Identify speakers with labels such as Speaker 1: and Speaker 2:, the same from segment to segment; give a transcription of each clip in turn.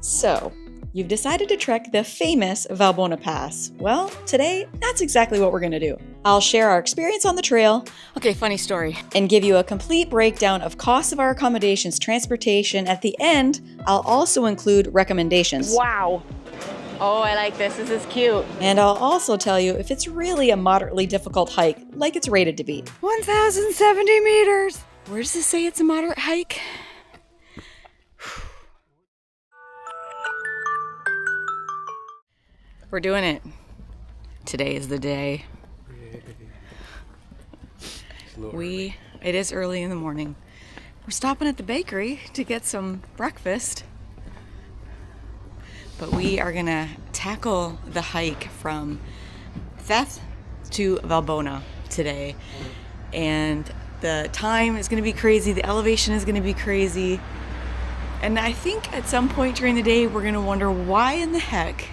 Speaker 1: So, you've decided to trek the famous Valbone Pass. Well, today, that's exactly what we're gonna do. I'll share our experience on the trail.
Speaker 2: Okay, funny story.
Speaker 1: And give you a complete breakdown of costs of our accommodations, transportation. At the end, I'll also include recommendations.
Speaker 2: Wow. Oh, I like this. This is cute.
Speaker 1: And I'll also tell you if it's really a moderately difficult hike, like it's rated to be.
Speaker 2: 1,070 meters. Where does it say it's a moderate hike? We're doing it. Today is the day. It is early in the morning. We're stopping at the bakery to get some breakfast. But we are gonna tackle the hike from Theth to Valbone today. And the time is gonna be crazy, the elevation is gonna be crazy. And I think at some point during the day, we're gonna wonder why in the heck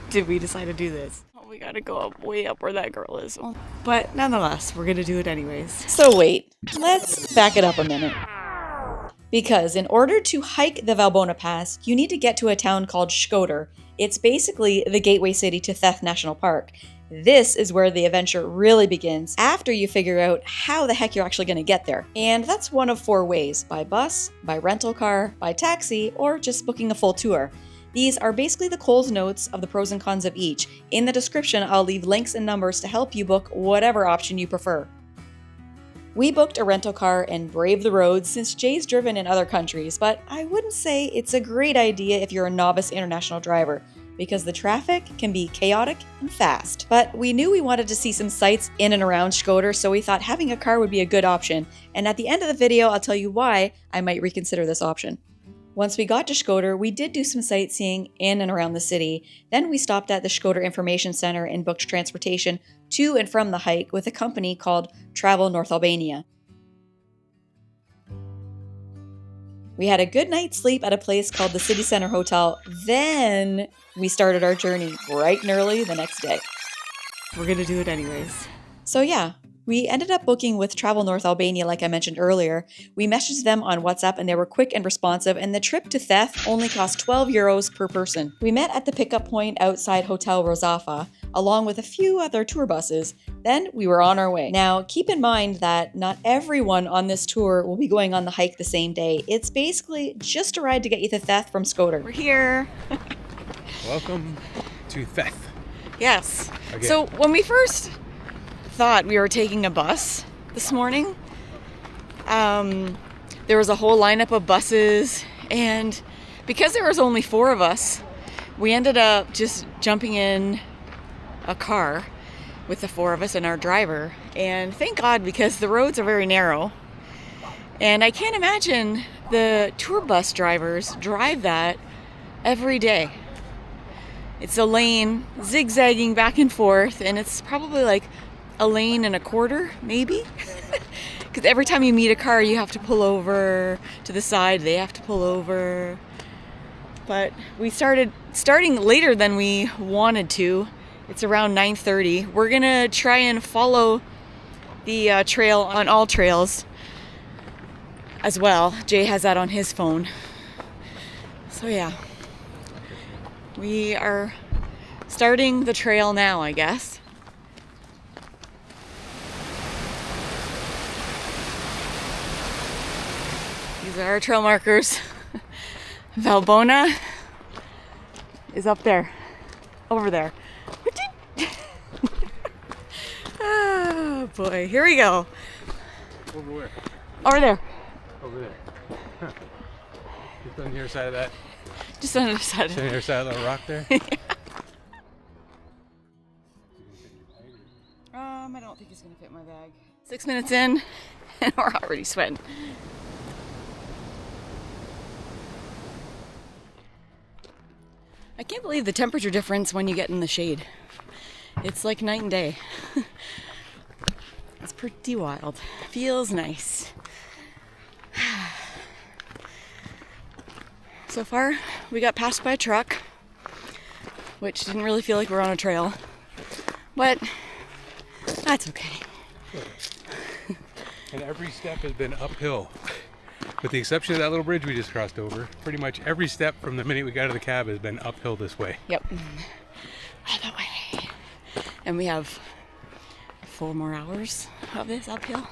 Speaker 2: did we decide to do this? Oh, we gotta go up, way up where that girl is. But nonetheless, we're gonna do it anyways.
Speaker 1: So wait, let's back it up a minute. Because in order to hike the Valbone Pass, you need to get to a town called Shkoder. It's basically the gateway city to Theth National Park. This is where the adventure really begins after you figure out how the heck you're actually going to get there. And that's one of 4 ways: by bus, by rental car, by taxi, or just booking a full tour. These are basically the Cole's notes of the pros and cons of each. In the description, I'll leave links and numbers to help you book whatever option you prefer. We booked a rental car and braved the roads since Jay's driven in other countries, but I wouldn't say it's a great idea if you're a novice international driver, because the traffic can be chaotic and fast. But we knew we wanted to see some sights in and around Shkoder, so we thought having a car would be a good option. And at the end of the video, I'll tell you why I might reconsider this option. Once we got to Shkoder, we did do some sightseeing in and around the city. Then we stopped at the Shkoder Information Center and booked transportation to and from the hike with a company called Travel North Albania. We had a good night's sleep at a place called the City Center Hotel. Then we started our journey bright and early the next day.
Speaker 2: We're gonna do it anyways.
Speaker 1: So yeah, we ended up booking with Travel North Albania like I mentioned earlier. We messaged them on WhatsApp and they were quick and responsive, and the trip to Theth only cost 12 euros per person. We met at the pickup point outside Hotel Rozafa, along with a few other tour buses. Then we were on our way. Now, keep in mind that not everyone on this tour will be going on the hike the same day. It's basically just a ride to get you to Theth from Shkoder.
Speaker 2: We're here.
Speaker 3: Welcome to Theth.
Speaker 2: Yes.
Speaker 3: Okay.
Speaker 2: So when we first thought we were taking a bus this morning, there was a whole lineup of buses, and because there was only 4 of us, we ended up just jumping in a car with the 4 of us and our driver. And thank God, because the roads are very narrow, and I can't imagine the tour bus drivers drive that every day. It's a lane zigzagging back and forth, and it's probably like a lane and a quarter, maybe. Because every time you meet a car, you have to pull over to the side. They have to pull over. But we starting later than we wanted to. It's around 9:30. We're gonna try and follow the trail on all trails as well. Jay has that on his phone. So yeah, we are starting the trail now, I guess. These are our trail markers. Valbone is up there, over there. Oh boy, here we go.
Speaker 3: Over where?
Speaker 2: Over there.
Speaker 3: Over there. Huh. Just on the other side of that.
Speaker 2: Just on the other side.
Speaker 3: On the other side of the rock there.
Speaker 2: I don't think it's gonna fit my bag. 6 minutes in, and we're already sweating. I can't believe the temperature difference when you get in the shade. It's like night and day. It's pretty wild. Feels nice. So far, we got passed by a truck, which didn't really feel like we're on a trail, but that's okay.
Speaker 3: And every step has been uphill. With the exception of that little bridge we just crossed over, pretty much every step from the minute we got out of the cab has been uphill this way.
Speaker 2: Yep. Other way. And we have 4 more hours of this uphill.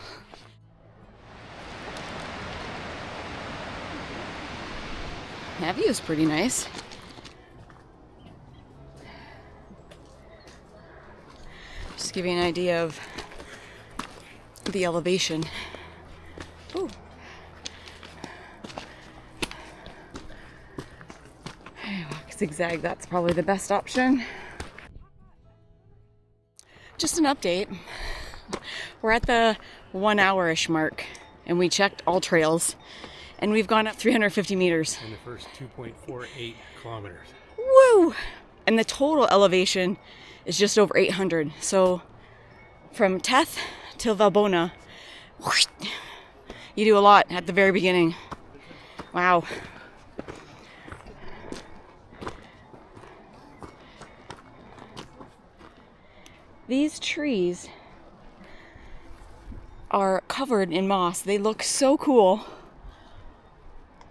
Speaker 2: That view is pretty nice. Just to give you an idea of the elevation. Ooh. Walk zigzag, that's probably the best option. Just an update. We're at the 1 hour-ish mark and we checked all trails and we've gone up 350 meters.
Speaker 3: In the first 2.48 kilometers.
Speaker 2: Woo! And the total elevation is just over 800. So from Theth till Valbone, whoosh, you do a lot at the very beginning. Wow. These trees are covered in moss. They look so cool.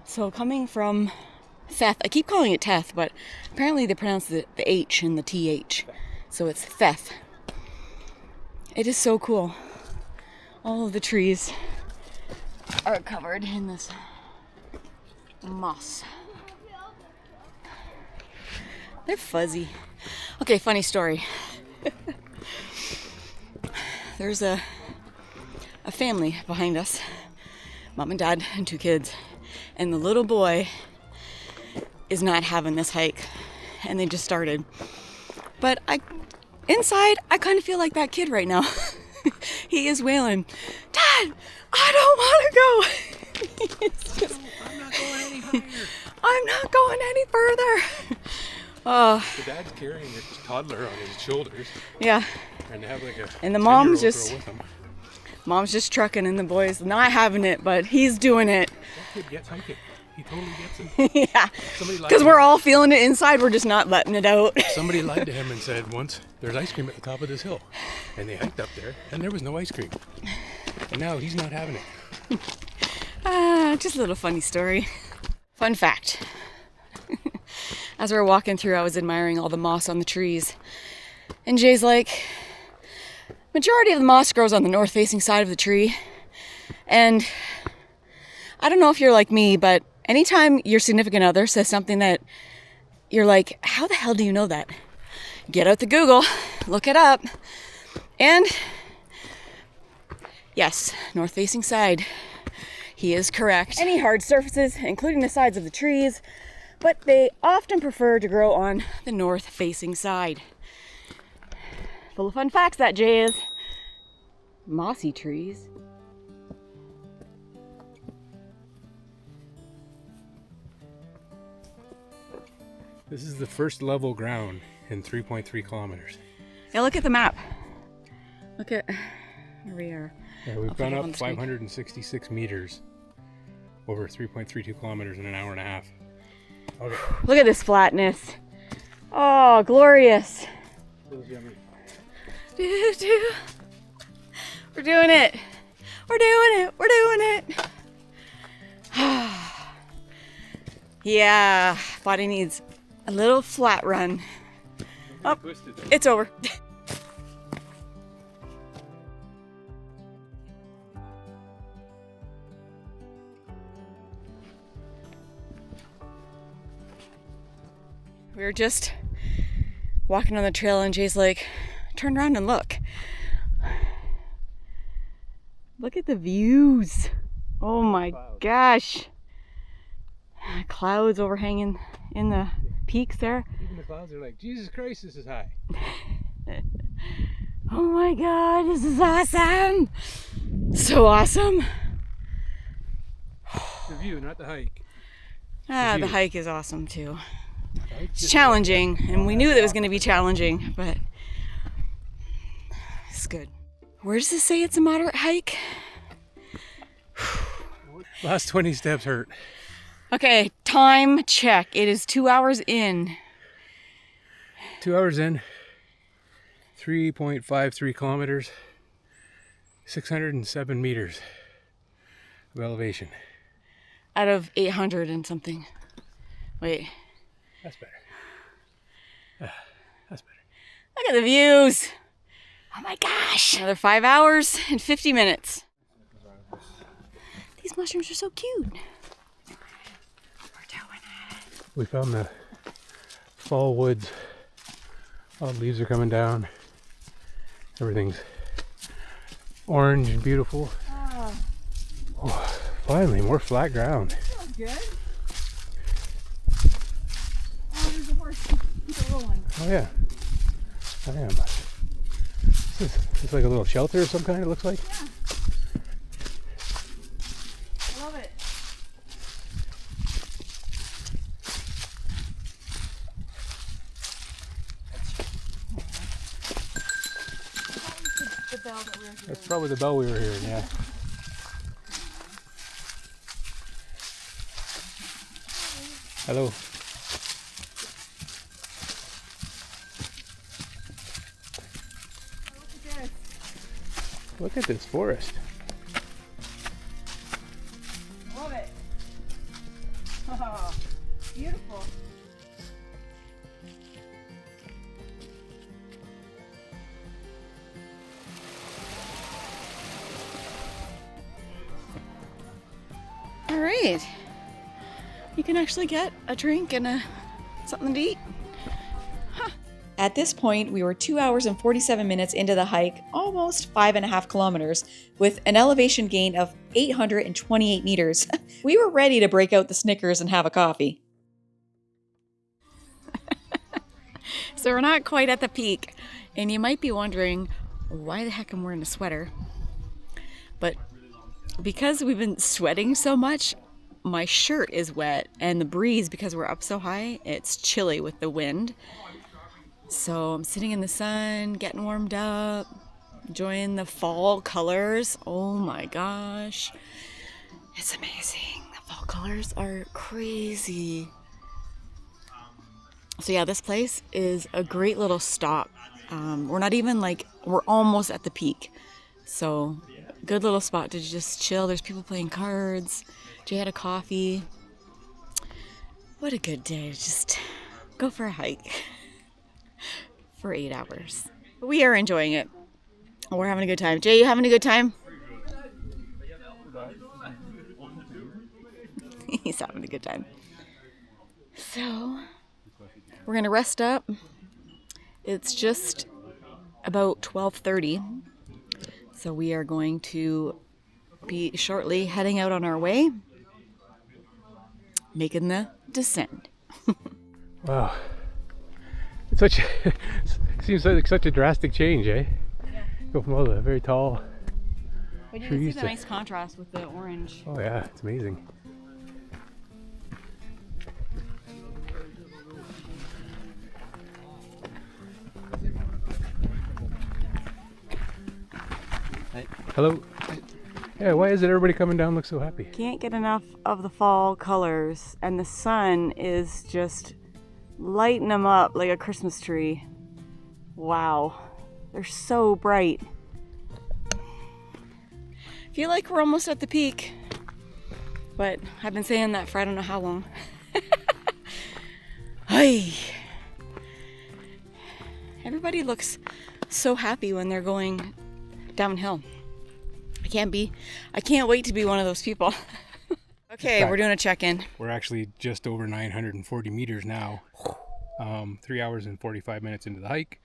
Speaker 2: So coming from Theth, I keep calling it Theth, but apparently they pronounce the H and the TH. So it's Theth. It is so cool. All of the trees are covered in this moss. They're fuzzy. Okay, funny story. There's a family behind us, mom and dad and 2 kids, and the little boy is not having this hike, and they just started. But inside, I kind of feel like that kid right now. He is wailing, "Dad, I don't want to go." It's just,
Speaker 3: I'm not going any higher.
Speaker 2: I'm not going any further. Oh,
Speaker 3: The dad's carrying his toddler on his shoulders,
Speaker 2: yeah.
Speaker 3: and they have like a
Speaker 2: And the mom's
Speaker 3: 10-year-old
Speaker 2: just-
Speaker 3: girl with him.
Speaker 2: Mom's just trucking, and the boy's not having it, but he's doing it.
Speaker 3: That kid gets hiking. He totally gets it.
Speaker 2: Yeah.
Speaker 3: Somebody lied
Speaker 2: Because
Speaker 3: to
Speaker 2: we're
Speaker 3: him.
Speaker 2: all feeling it inside, we're just not letting it out.
Speaker 3: Somebody lied to him and said once, "There's ice cream at the top of this hill," and they hiked up there, and there was no ice cream. And now he's not having it.
Speaker 2: Just a little funny story. Fun fact. As we were walking through, I was admiring all the moss on the trees. And Jay's like, majority of the moss grows on the north-facing side of the tree. And I don't know if you're like me, but anytime your significant other says something that you're like, how the hell do you know that? Get out the Google, look it up. And yes, north-facing side. He is correct. Any hard surfaces, including the sides of the trees, but they often prefer to grow on the north-facing side. Full of fun facts, that Jay is. Mossy trees.
Speaker 3: This is the first level ground in 3.3 kilometers.
Speaker 2: Yeah, look at the map. Look at where we are.
Speaker 3: Yeah, we've
Speaker 2: I'll
Speaker 3: gone
Speaker 2: put it on
Speaker 3: up
Speaker 2: the screen.
Speaker 3: 566 meters over 3.32 kilometers in an hour and a half. Okay.
Speaker 2: Look at this flatness. Oh, glorious.
Speaker 3: Feels yummy.
Speaker 2: We're doing it. We're doing it. We're doing it. Yeah, body needs a little flat run. Oh,
Speaker 3: Twisted.
Speaker 2: it's over. We were just walking on the trail and Jay's like, turn around and look. Look at the views. Oh my gosh. Clouds overhanging in the peaks there.
Speaker 3: Even the clouds are like, Jesus Christ, this is high.
Speaker 2: Oh my God, this is awesome. So awesome.
Speaker 3: The view, not the hike.
Speaker 2: The
Speaker 3: view.
Speaker 2: hike is awesome too.
Speaker 3: The hike's
Speaker 2: It's
Speaker 3: just-
Speaker 2: challenging, and we knew that it was going to be challenging, but it's good. Where does it say it's a moderate hike?
Speaker 3: Last 20 steps hurt.
Speaker 2: Okay, time check. It is 2 hours in.
Speaker 3: 2 hours in, 3.53 kilometers, 607 meters of elevation.
Speaker 2: out of 800 and something. Wait.
Speaker 3: That's better. That's better.
Speaker 2: Look at the views. Oh my gosh. Another 5 hours and 50 minutes. These mushrooms are so cute. We're doing it.
Speaker 3: We found the fall woods. All the leaves are coming down. Everything's orange and beautiful. Oh, finally, more flat ground.
Speaker 2: That good. Oh, there's a horse. Keep it rolling.
Speaker 3: Oh yeah. I am. It's like a little shelter of some kind, it looks like.
Speaker 2: Yeah. I love it. The bell that we were hearing.
Speaker 3: That's probably the bell we were hearing, yeah. Hello. Look at this forest.
Speaker 2: Love it. Oh, beautiful. All right. You can actually get a drink and something to eat.
Speaker 1: At this point, we were 2 hours and 47 minutes into the hike, almost 5.5 kilometers, with an elevation gain of 828 meters. We were ready to break out the Snickers and have a coffee.
Speaker 2: So we're not quite at the peak, and you might be wondering why the heck I'm wearing a sweater. But because we've been sweating so much, my shirt is wet, and the breeze, because we're up so high, it's chilly with the wind. So I'm sitting in the sun, getting warmed up, enjoying the fall colors. Oh my gosh. It's amazing. The fall colors are crazy. So yeah, this place is a great little stop. We're not even we're almost at the peak. So good little spot to just chill. There's people playing cards. Jay had a coffee. What a good day to just go for a hike. For 8 hours. We are enjoying it. We're having a good time. Jay, you having a good time? He's having a good time. So, we're going to rest up. It's just about 12:30. So we are going to be shortly heading out on our way, making the descent.
Speaker 3: Wow. Seems like such a drastic change, eh?
Speaker 2: Yeah.
Speaker 3: Go from all the very tall
Speaker 2: But you
Speaker 3: trees
Speaker 2: can see the nice contrast with the orange.
Speaker 3: Oh yeah, it's amazing. Hello. Yeah, why is it everybody coming down looks so happy?
Speaker 2: Can't get enough of the fall colors, and the sun is just lighting them up like a Christmas tree. Wow, they're so bright. Feel like we're almost at the peak, but I've been saying that for I don't know how long. Hey, everybody looks so happy when they're going downhill. I can't wait to be one of those people. Okay, we're doing a check-in.
Speaker 3: We're actually just over 940 meters now. 3 hours and 45 minutes into the hike.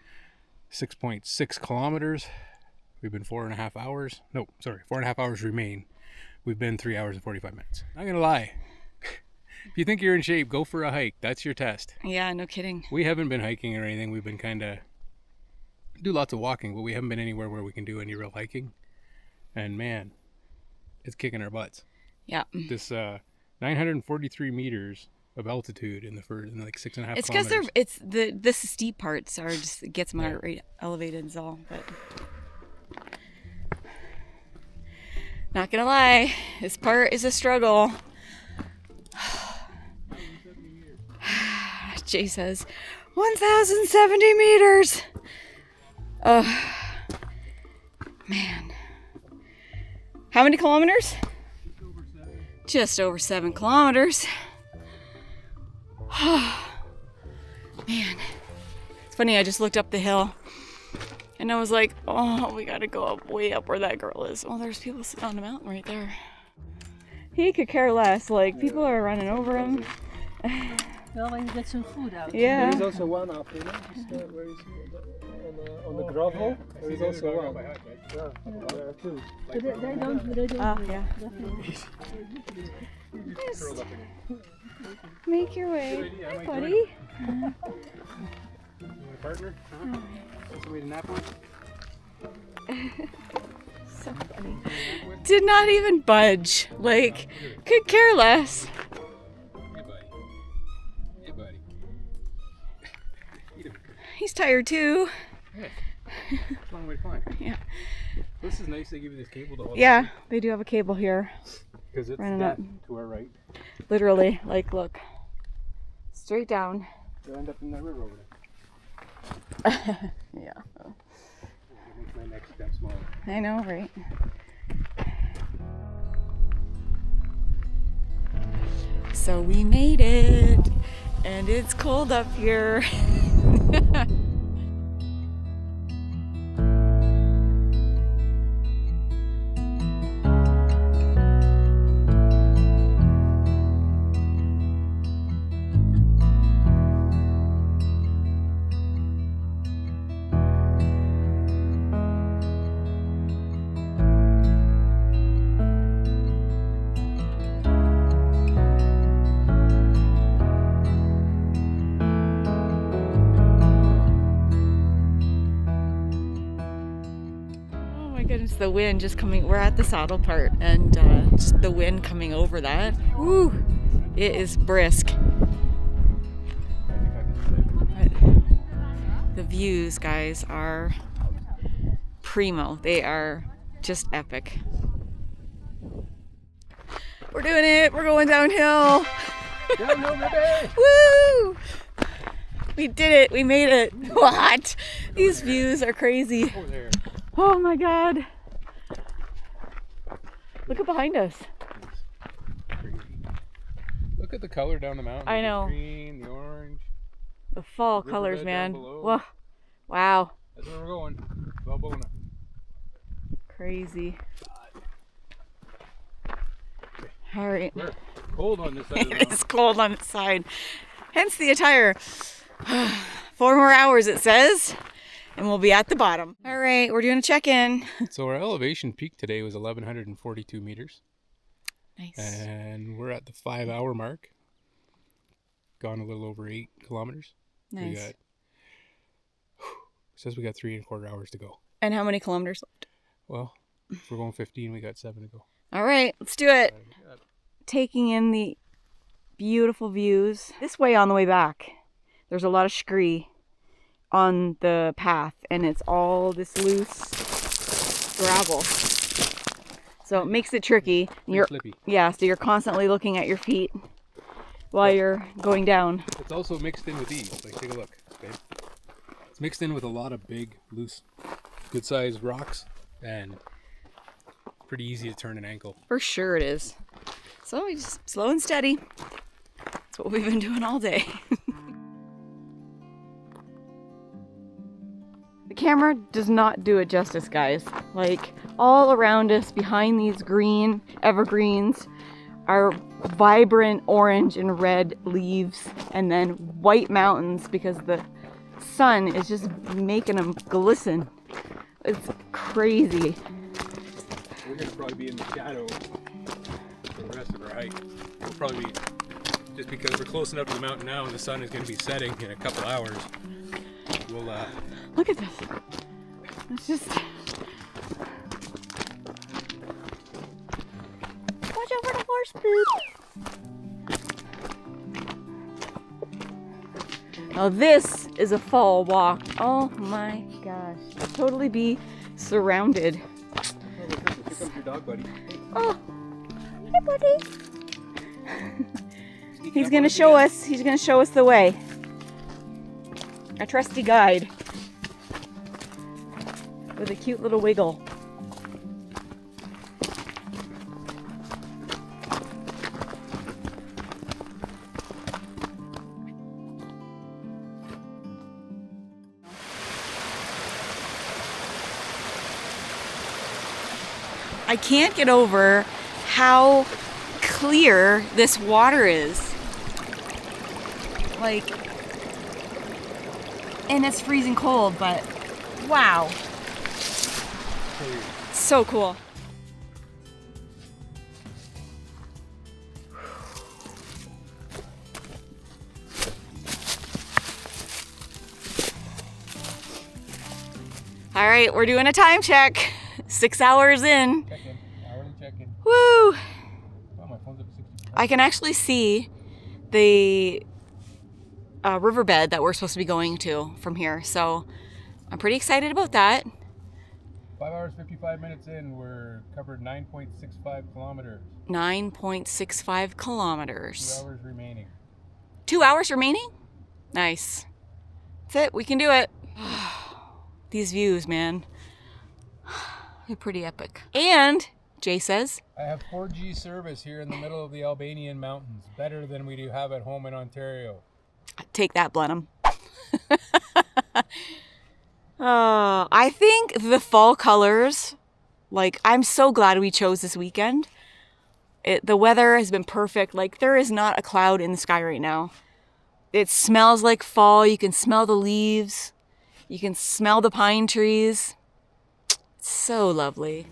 Speaker 3: 6.6 kilometers. We've been 4.5 hours. No, sorry, 4.5 hours remain. We've been 3 hours and 45 minutes. Not gonna lie. If you think you're in shape, go for a hike. That's your test.
Speaker 2: Yeah, no kidding.
Speaker 3: We haven't been hiking or anything. We've been do lots of walking, but we haven't been anywhere where we can do any real hiking. And man, it's kicking our butts.
Speaker 2: Yeah.
Speaker 3: This 943 meters of altitude in like 6.5
Speaker 2: It's
Speaker 3: kilometers.
Speaker 2: because the steep parts are just, it gets my heart rate elevated is all, but not gonna lie, this part is a struggle. Jay says 1,070 meters. Man. How many kilometers? Just over 7 kilometers. Man, it's funny, I just looked up the hill and I was like, oh, we gotta go up way up where that girl is. Oh, there's people sitting on the mountain right there. He could care less, like people are running over him.
Speaker 4: Well, when you get some food out.
Speaker 2: Yeah.
Speaker 5: There is also one up, you know, just, where is on the gravel. There is also one. Yeah, there are two.
Speaker 4: But they don't
Speaker 2: Yeah.
Speaker 4: definitely.
Speaker 2: Just make your way, buddy.
Speaker 3: You want a partner? Huh? Somebody to nap with?
Speaker 2: So funny. Did not even budge. Like, could care less.
Speaker 3: Hey, buddy. Hey, buddy.
Speaker 2: He's tired too.
Speaker 3: Yeah. It's a long way to climb.
Speaker 2: Yeah.
Speaker 3: This is nice. They give you this cable to hold.
Speaker 2: Yeah, they do have a cable here.
Speaker 3: Because it's
Speaker 2: running
Speaker 3: that
Speaker 2: up.
Speaker 3: to our right.
Speaker 2: Literally, like, look. Straight down.
Speaker 3: You'll end up in that river over there.
Speaker 2: Yeah.
Speaker 3: It makes my next step smaller.
Speaker 2: I know, right? So we made it, and it's cold up here. Goodness, the wind just coming. We're at the saddle part, and just the wind coming over that. Woo! It is brisk. But the views, guys, are primo. They are just epic. We're doing it. We're going downhill.
Speaker 3: Downhill, baby!
Speaker 2: Woo! We did it. We made it. What? These views are crazy.
Speaker 3: Over there.
Speaker 2: Oh my God. Look at behind us.
Speaker 3: Look at the color down the mountain.
Speaker 2: I know.
Speaker 3: The green, the orange.
Speaker 2: The fall
Speaker 3: Riverbed
Speaker 2: colors,
Speaker 3: down
Speaker 2: man.
Speaker 3: below.
Speaker 2: Whoa. Wow.
Speaker 3: That's where we're going. Valbone.
Speaker 2: Crazy. All right.
Speaker 3: We're cold on this side of the mountain.
Speaker 2: It's cold on its side. Hence the attire. 4 more hours, it says. And we'll be at the bottom. All right, we're doing a check-in.
Speaker 3: So our elevation peak today was 1,142 meters.
Speaker 2: Nice.
Speaker 3: And we're at the 5-hour mark. Gone a little over 8 kilometers.
Speaker 2: Nice.
Speaker 3: Says we got 3¼ hours to go.
Speaker 2: And how many kilometers left?
Speaker 3: Well, if we're going 15, we got 7 to go.
Speaker 2: All right, let's do it. Taking in the beautiful views. This way on the way back, there's a lot of scree on the path, and it's all this loose gravel. So it makes it tricky. You're
Speaker 3: Slippy.
Speaker 2: Yeah, so you're constantly looking at your feet while you're going down.
Speaker 3: It's also mixed in with these. Like, take a look. Okay? It's mixed in with a lot of big, loose, good-sized rocks, and pretty easy to turn an ankle.
Speaker 2: For sure it is. So we just slow and steady. That's what we've been doing all day. The camera does not do it justice, guys. Like, all around us, behind these green evergreens, are vibrant orange and red leaves, and then white mountains because the sun is just making them glisten. It's crazy.
Speaker 3: We're going to probably be in the shadow for the rest of our hike. We'll probably be, just because we're close enough to the mountain now and the sun is going to be setting in a couple hours, we'll
Speaker 2: Look at this. It's just... Watch out for the horse poop. Now this is a fall walk. Oh my gosh. Totally be surrounded.
Speaker 3: Oh, here comes your dog, buddy.
Speaker 2: Oh, hey buddy. He's gonna show us the way. Our trusty guide. With a cute little wiggle. I can't get over how clear this water is. Like, and it's freezing cold, but wow. So cool. All right, we're doing a time check. 6 hours in.
Speaker 3: Check-in. Hourly check-in.
Speaker 2: Woo!
Speaker 3: Oh, my phone's up at 60%.
Speaker 2: I can actually see the riverbed that we're supposed to be going to from here, so I'm pretty excited about that.
Speaker 3: 5 hours, 55 minutes in, we're covered 9.65 kilometers.
Speaker 2: 9.65 kilometers.
Speaker 3: 2 hours remaining.
Speaker 2: 2 hours remaining? Nice. That's it. We can do it. These views, man. They're pretty epic. And, Jay says,
Speaker 3: I have 4G service here in the middle of the Albanian mountains. Better than we do have at home in Ontario.
Speaker 2: take that, Blenheim. I think the fall colors, like, I'm so glad we chose this weekend. The weather has been perfect. Like, there is not a cloud in the sky right now. It smells like fall. You can smell the leaves. You can smell the pine trees. It's so lovely.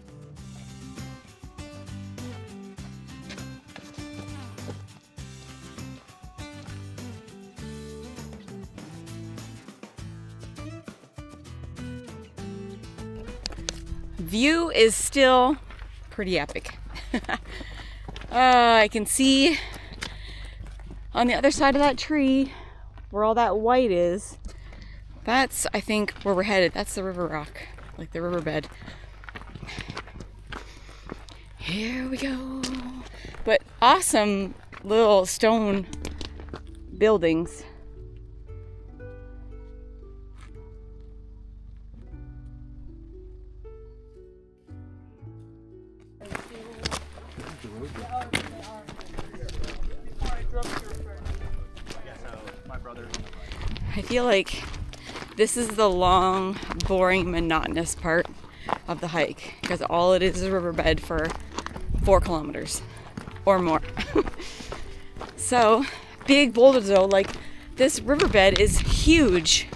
Speaker 2: View is still pretty epic. I can see on the other side of that tree where all that white is. That's, I think, where we're headed. That's the river rock, like the riverbed. Here we go. But awesome little stone buildings. I feel like this is the long, boring, monotonous part of the hike because all it is a riverbed for 4 kilometers or more. So, big boulders though, like this riverbed is huge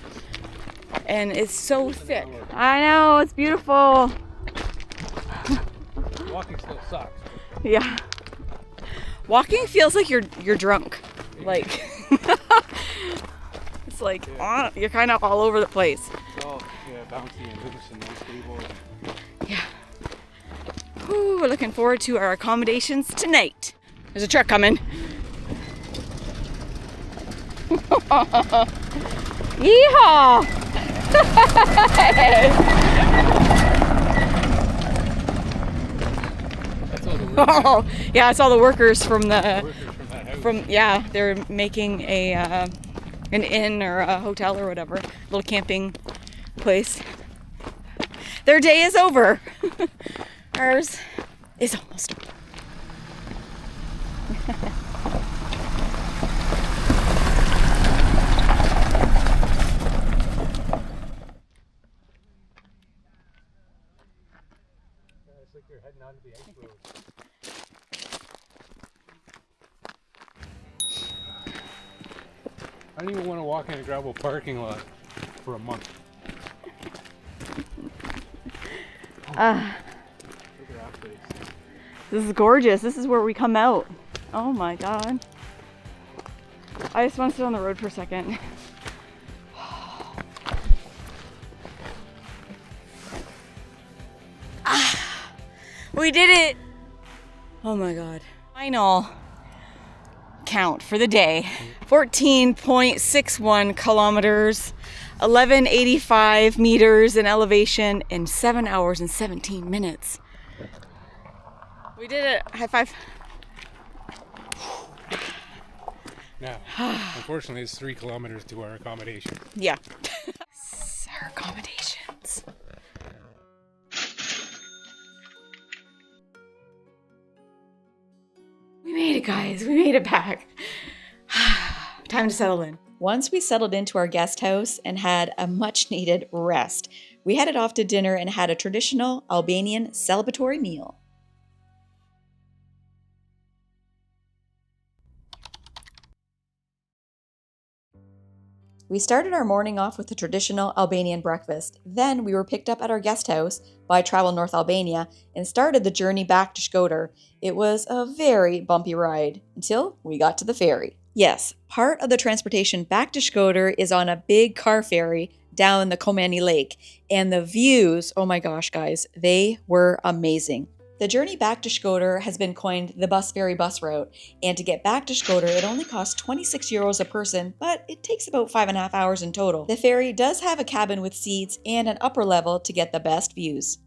Speaker 2: and it's so thick. I know, it's beautiful.
Speaker 3: Walking still sucks.
Speaker 2: Yeah. Walking feels like you're drunk. Like it's like you're kind of all over the place.
Speaker 3: Oh, yeah, bouncy and loose and unstable.
Speaker 2: Yeah. Whew, we're looking forward to our accommodations tonight. There's a truck coming. Yeehaw!
Speaker 3: That's all the work.
Speaker 2: Oh, yeah, it's all the workers from the
Speaker 3: Workers from that house.
Speaker 2: yeah, they're making a an inn or a hotel or whatever, little camping place. Their day is over. Ours is almost over.
Speaker 3: It's like you're heading onto the ice road. I don't even want to walk in a gravel parking lot for a month. Look at that place.
Speaker 2: This is gorgeous. This is where we come out. Oh my god. I just want to sit on the road for a second. We did it! Oh my god. Final count for the day. 14.61 kilometers, 1185 meters in elevation in 7 hours and 17 minutes. We did it. High five.
Speaker 3: Now, unfortunately, it's 3 kilometers to our accommodation.
Speaker 2: Yeah. Our accommodations. We made it, guys. We made it back. Time to settle in.
Speaker 1: Once we settled into our guest house and had a much needed rest, we headed off to dinner and had a traditional Albanian celebratory meal. We started our morning off with a traditional Albanian breakfast. Then we were picked up at our guest house by Travel North Albania and started the journey back to Shkodër. It was a very bumpy ride until we got to the ferry. Yes, part of the transportation back to Shkodër is on a big car ferry down the Komani Lake, and the views, oh my gosh guys, they were amazing. The journey back to Shkodër has been coined the bus ferry bus route, and to get back to Shkodër it only costs 26 euros a person, but it takes about 5.5 hours in total. The ferry does have a cabin with seats and an upper level to get the best views.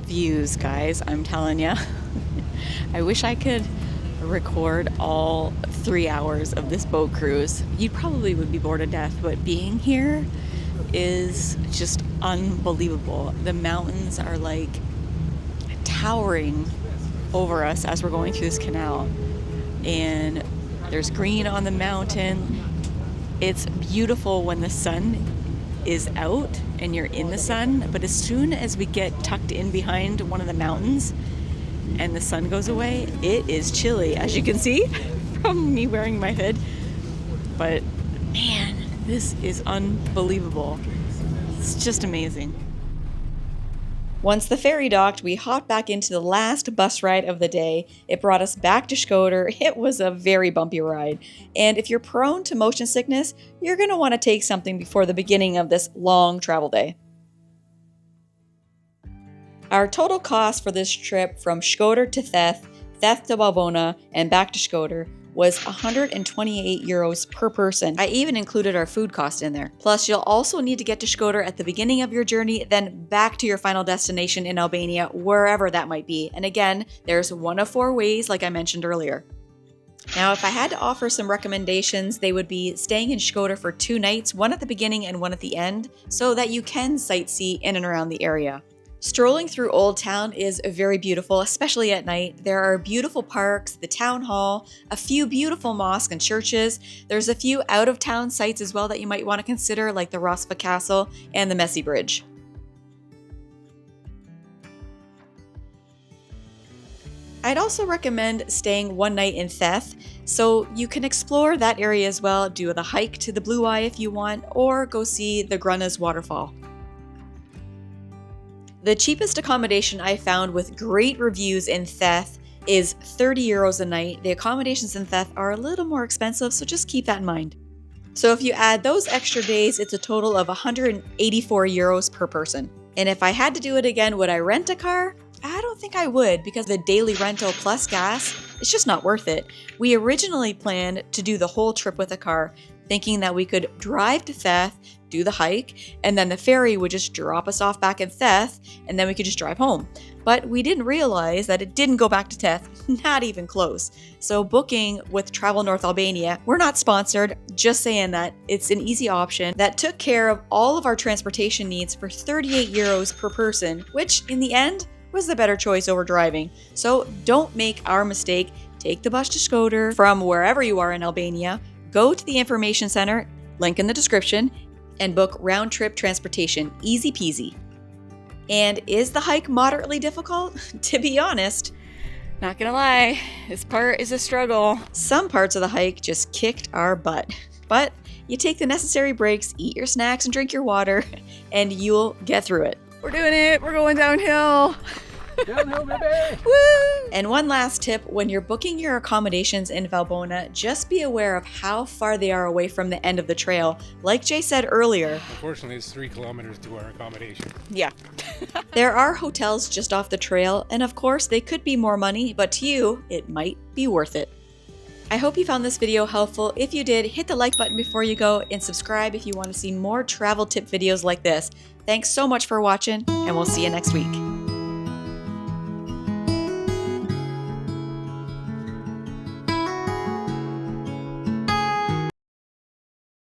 Speaker 2: Views, guys, I'm telling you. I wish I could record all 3 hours of this boat cruise. You probably would be bored to death, but being here is just unbelievable. The mountains are like towering over us as we're going through this canal, and there's green on the mountain. It's beautiful when the sun is out and you're in the sun, but as soon as we get tucked in behind one of the mountains and the sun goes away, it is chilly, as you can see from me wearing my hood. But man, this is unbelievable. It's just amazing.
Speaker 1: Once the ferry docked, we hopped back into the last bus ride of the day. It brought us back to Shkodër. It was a very bumpy ride. And if you're prone to motion sickness, you're going to want to take something before the beginning of this long travel day. Our total cost for this trip from Shkodër to Theth, Theth to Valbone, and back to Shkodër was 128 euros per person. I even included our food cost in there. Plus, you'll also need to get to Shkodër at the beginning of your journey, then back to your final destination in Albania, wherever that might be. And again, there's one of 4 ways, like I mentioned earlier. Now, if I had to offer some recommendations, they would be staying in Shkodër for 2 nights, one at the beginning and one at the end, so that you can sightsee in and around the area. Strolling through Old Town is very beautiful, especially at night. There are beautiful parks, the town hall, a few beautiful mosques and churches. There's a few out-of-town sites as well that you might want to consider, like the Rosfa Castle and the Messy Bridge. I'd also recommend staying 1 night in Theth, so you can explore that area as well, do the hike to the Blue Eye if you want, or go see the Grunna's waterfall. The cheapest accommodation I found with great reviews in Theth is 30 euros a night. The accommodations in Theth are a little more expensive, so just keep that in mind. So if you add those extra days, it's a total of 184 euros per person. And if I had to do it again, would I rent a car? I don't think I would, because the daily rental plus gas, it's just not worth it. We originally planned to do the whole trip with a car, thinking that we could drive to Theth, do the hike, and then the ferry would just drop us off back in Theth, and then we could just drive home. But we didn't realize that it didn't go back to Theth, not even close. So booking with Travel North Albania, we're not sponsored, just saying that it's an easy option that took care of all of our transportation needs for 38 euros per person, which in the end was the better choice over driving. So don't make our mistake. Take the bus to Shkodër from wherever you are in Albania, go to the information center, link in the description, and book round-trip transportation, easy peasy. And is the hike moderately difficult? To be honest,
Speaker 2: Not gonna lie, this part is a struggle.
Speaker 1: some parts of the hike just kicked our butt. But you take the necessary breaks, eat your snacks and drink your water, and you'll get through it.
Speaker 2: We're doing it. We're going downhill.
Speaker 5: Downhill, baby!
Speaker 2: Woo!
Speaker 1: And one last tip, when you're booking your accommodations in Valbone, just be aware of how far they are away from the end of the trail. Like Jay said earlier,
Speaker 3: Unfortunately, it's 3 kilometers to our accommodation.
Speaker 2: Yeah.
Speaker 1: there are hotels just off the trail, and of course they could be more money, but to you, it might be worth it. I hope you found this video helpful. If you did, hit the like button before you go and subscribe if you want to see more travel tip videos like this. Thanks so much for watching, and we'll see you next week.